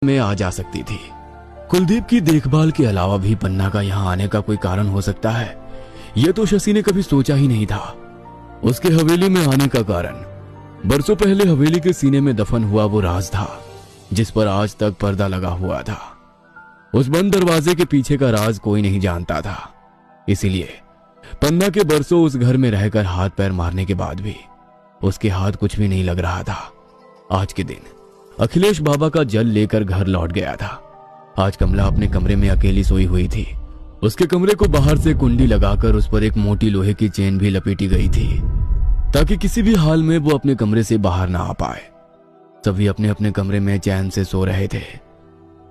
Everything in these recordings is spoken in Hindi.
में आ जा सकती थी। कुलदीप की देखभाल के अलावा भी पन्ना का यहाँ आने का कोई कारण हो सकता है, यह तो शशि ने कभी सोचा ही नहीं था। उसके हवेली में आने का कारण बरसों पहले हवेली के सीने में दफन हुआ वो राज था, जिस पर आज तक पर्दा लगा हुआ था। उस बंद दरवाजे के पीछे का राज कोई नहीं जानता था। इसीलिए पन्ना के बरसों उस घर में रहकर हाथ पैर मारने के बाद भी उसके हाथ कुछ भी नहीं लग रहा था। आज के दिन अखिलेश बाबा का जल लेकर घर लौट गया था। आज कमला अपने कमरे में अकेली सोई हुई थी। उसके कमरे को बाहर से कुंडी लगाकर उस पर एक मोटी लोहे की चेन भी लपेटी गई थी, ताकि किसी भी हाल में वो अपने कमरे से बाहर ना आ पाए। सभी अपने अपने कमरे में चैन से सो रहे थे।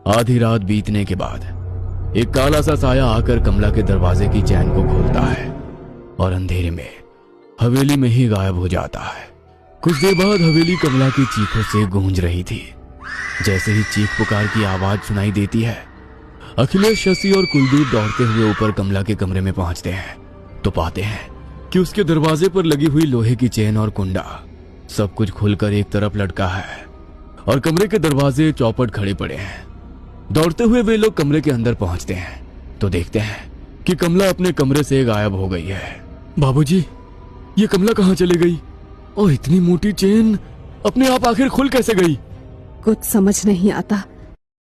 आधी रात बीतने के बाद एक काला सा साया आकर कमला के दरवाजे की चैन को खोलता है और अंधेरे में हवेली में ही गायब हो जाता है। कुछ देर बाद हवेली कमला की चीखों से गूंज रही थी। जैसे ही चीख पुकार की आवाज सुनाई देती है, अखिलेश, शशि और कुलदीप दौड़ते हुए ऊपर कमला के कमरे में पहुंचते हैं तो पाते हैं कि उसके दरवाजे पर लगी हुई लोहे की चेन और कुंडा सब कुछ खुलकर एक तरफ लटका है और कमरे के दरवाजे चौपट खड़े पड़े हैं। दौड़ते हुए वे लोग कमरे के अंदर पहुंचते हैं तो देखते हैं कि कमला अपने कमरे से गायब हो गई है। बाबूजी, ये कमला कहाँ चली गई और इतनी मोटी चेन अपने आप आखिर खुल कैसे गई? कुछ समझ नहीं आता।